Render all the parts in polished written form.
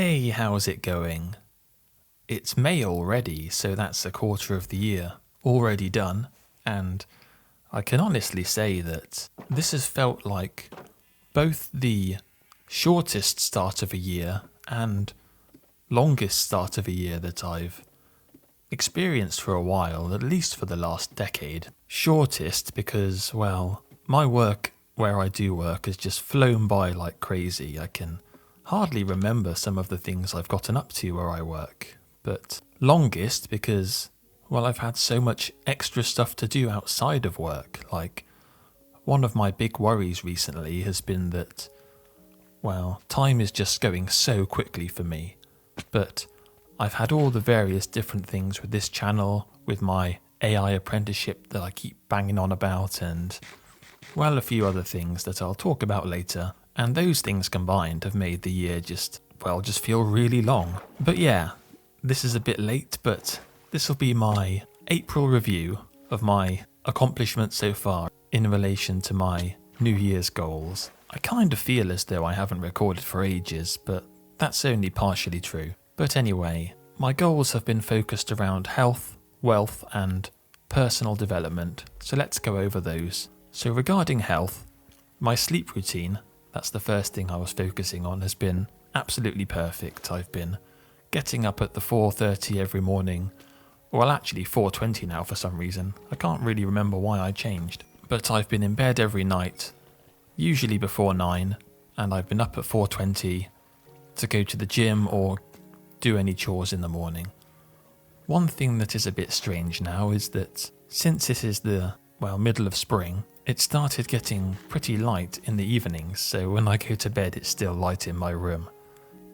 Hey, how's it going? It's May already, so that's a quarter of the year already done, and I can honestly say that this has felt like both the shortest start of a year and longest start of a year that I've experienced for a while, at least for the last decade. Shortest because, well, my work where I do work has just flown by like crazy. I can hardly remember some of the things I've gotten up to where I work. But longest because, well, I've had so much extra stuff to do outside of work. Like, one of my big worries recently has been that, well, time is just going so quickly for me. But I've had all the various different things with this channel, with my AI apprenticeship that I keep banging on about, and, well, a few other things that I'll talk about later. And those things combined have made the year just feel really long. But yeah, this is a bit late, but this will be my April review of my accomplishments so far in relation to my New Year's goals. I kind of feel as though I haven't recorded for ages, but that's only partially true. But anyway, my goals have been focused around health, wealth, and personal development, so let's go over those. So regarding health, my sleep routine, that's the first thing I was focusing on, has been absolutely perfect. I've been getting up at the 4:30 every morning, well actually 4:20 now for some reason. I can't really remember why I changed. But I've been in bed every night, usually before 9, and I've been up at 4:20 to go to the gym or do any chores in the morning. One thing that is a bit strange now is that since this is the, middle of spring, it started getting pretty light in the evenings, so when I go to bed it's still light in my room.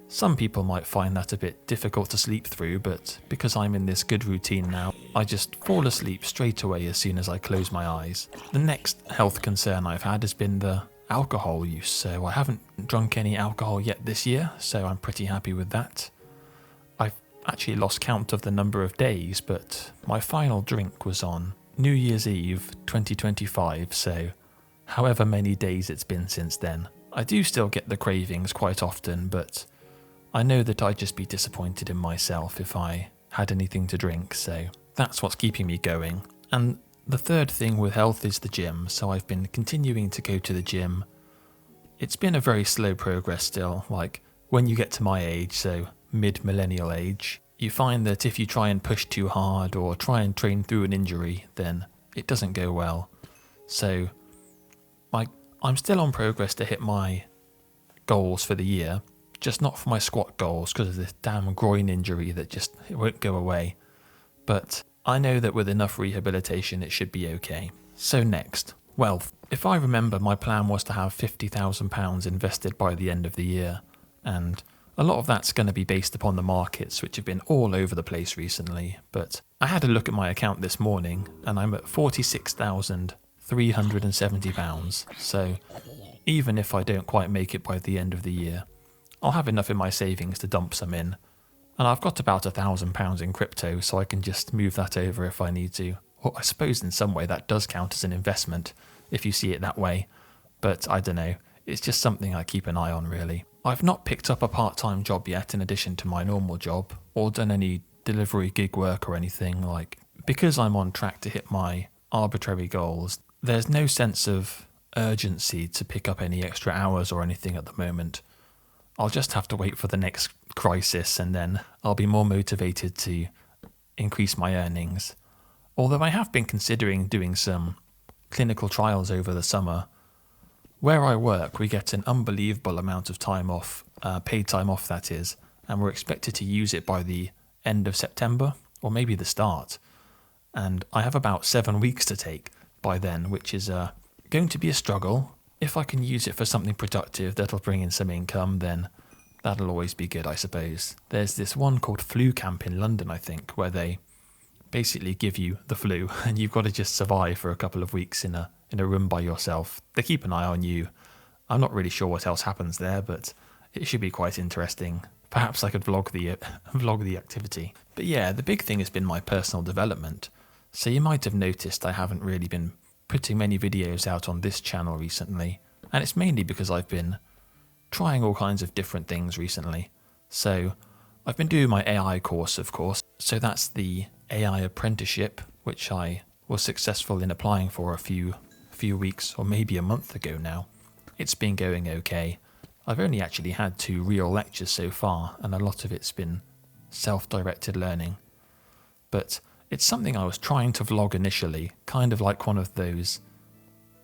Some people might find that a bit difficult to sleep through, but because I'm in this good routine now, I just fall asleep straight away as soon as I close my eyes. The next health concern I've had has been the alcohol use, so I haven't drunk any alcohol yet this year, so I'm pretty happy with that. I've actually lost count of the number of days, but my final drink was on New Year's Eve 2025, so however many days it's been since then. I do still get the cravings quite often, but I know that I'd just be disappointed in myself if I had anything to drink, so that's what's keeping me going. And the third thing with health is the gym, so I've been continuing to go to the gym. It's been a very slow progress still, like when you get to my age, so mid-millennial age, you find that if you try and push too hard or try and train through an injury, then it doesn't go well. So I'm still on progress to hit my goals for the year, just not for my squat goals because of this damn groin injury that it won't go away. But I know that with enough rehabilitation it should be okay. So next, wealth. If I remember, my plan was to have £50,000 invested by the end of the year, and a lot of that's going to be based upon the markets, which have been all over the place recently. But I had a look at my account this morning and I'm at £46,370. So even if I don't quite make it by the end of the year, I'll have enough in my savings to dump some in. And I've got about £1,000 in crypto, so I can just move that over if I need to. Well, I suppose in some way that does count as an investment, if you see it that way. But I don't know, it's just something I keep an eye on really. I've not picked up a part-time job yet in addition to my normal job, or done any delivery gig work or anything. Because I'm on track to hit my arbitrary goals, there's no sense of urgency to pick up any extra hours or anything at the moment. I'll just have to wait for the next crisis and then I'll be more motivated to increase my earnings. Although I have been considering doing some clinical trials over the summer. Where I work, we get an unbelievable amount of time off, paid time off that is, and we're expected to use it by the end of September, or maybe the start. And I have about 7 weeks to take by then, which is going to be a struggle. If I can use it for something productive that'll bring in some income, then that'll always be good, I suppose. There's this one called Flu Camp in London, I think, where they basically give you the flu and you've got to just survive for a couple of weeks in a room by yourself. They keep an eye on you. I'm not really sure what else happens there, but it should be quite interesting. Perhaps I could vlog the activity. But yeah, the big thing has been my personal development. So you might have noticed I haven't really been putting many videos out on this channel recently, and it's mainly because I've been trying all kinds of different things recently. So I've been doing my AI course, of course. So that's the AI apprenticeship, which I was successful in applying for a few weeks or maybe a month ago now. It's been going okay. I've only actually had 2 real lectures so far, and a lot of it's been self-directed learning. But it's something I was trying to vlog initially, kind of like one of those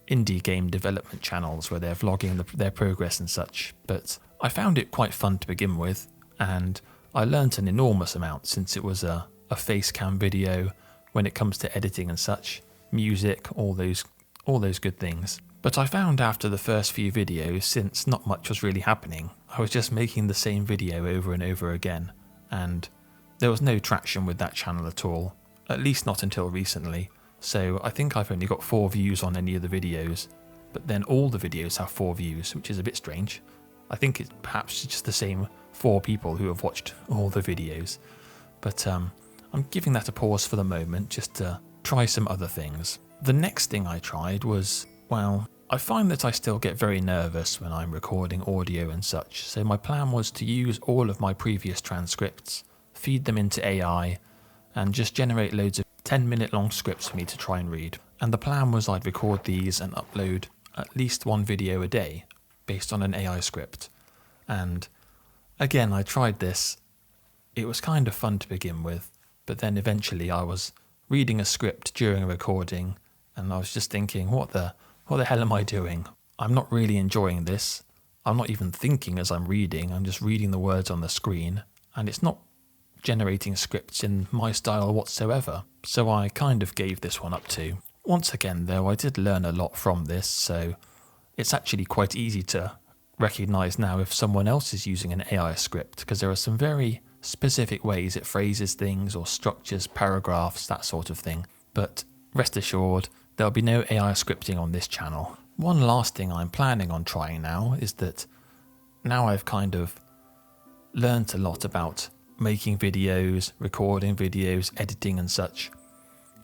indie game development channels where they're vlogging their progress and such. But I found it quite fun to begin with, and I learnt an enormous amount since it was a face cam video when it comes to editing and such, music, all those good things. But I found after the first few videos, since not much was really happening, I was just making the same video over and over again, and there was no traction with that channel at all, at least not until recently. So I think I've only got 4 views on any of the videos, but then all the videos have 4 views, which is a bit strange. I think it's perhaps just the same 4 people who have watched all the videos. But I'm giving that a pause for the moment, just to try some other things. The next thing I tried was, well, I find that I still get very nervous when I'm recording audio and such, so my plan was to use all of my previous transcripts, feed them into AI, and just generate loads of 10-minute long scripts for me to try and read. And the plan was I'd record these and upload at least 1 video a day, based on an AI script. And again, I tried this. It was kind of fun to begin with, but then eventually I was reading a script during a recording, and I was just thinking, what the hell am I doing? I'm not really enjoying this. I'm not even thinking as I'm reading, I'm just reading the words on the screen, and it's not generating scripts in my style whatsoever. So I kind of gave this one up too. Once again though, I did learn a lot from this, so it's actually quite easy to recognise now if someone else is using an AI script, because there are some very specific ways it phrases things or structures paragraphs, that sort of thing. But rest assured, there'll be no AI scripting on this channel. One last thing I'm planning on trying now is that now I've kind of learnt a lot about making videos, recording videos, editing and such.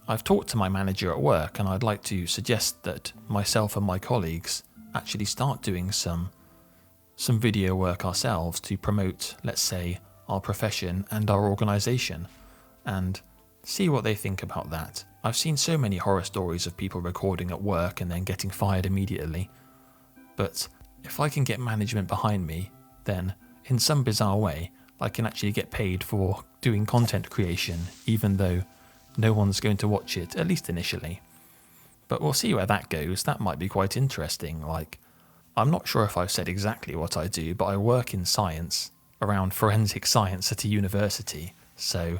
I've talked to my manager at work, and I'd like to suggest that myself and my colleagues actually start doing some video work ourselves to promote, let's say, our profession and our organisation, and see what they think about that. I've seen so many horror stories of people recording at work and then getting fired immediately, but if I can get management behind me, then in some bizarre way I can actually get paid for doing content creation, even though no one's going to watch it, at least initially. But we'll see where that goes. That might be quite interesting. Like, I'm not sure if I've said exactly what I do, but I work in science, around forensic science at a university, so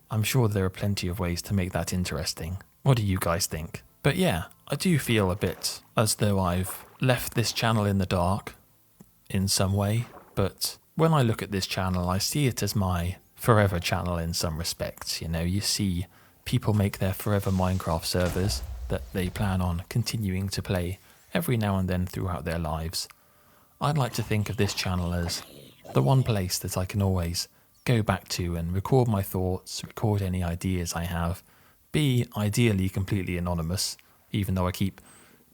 I'm sure there are plenty of ways to make that interesting. What do you guys think? But yeah, I do feel a bit as though I've left this channel in the dark in some way, but when I look at this channel, I see it as my forever channel in some respects. You know, you see people make their forever Minecraft servers that they plan on continuing to play every now and then throughout their lives. I'd like to think of this channel as the one place that I can always go back to and record my thoughts, record any ideas I have, be ideally completely anonymous, even though I keep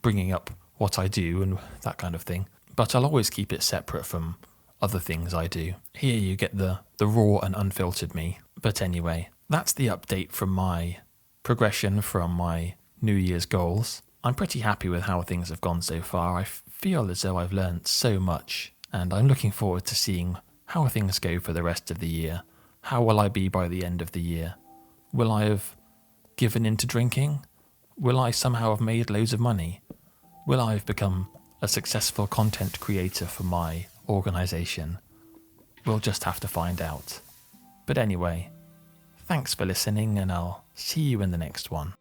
bringing up what I do and that kind of thing. But I'll always keep it separate from other things I do. Here you get the raw and unfiltered me. But anyway, that's the update from my progression from my New Year's goals. I'm pretty happy with how things have gone so far. I feel as though I've learned so much, and I'm looking forward to seeing how things go for the rest of the year. How will I be by the end of the year? Will I have given in to drinking? Will I somehow have made loads of money? Will I have become a successful content creator for my organisation? We'll just have to find out. But anyway, thanks for listening, and I'll see you in the next one.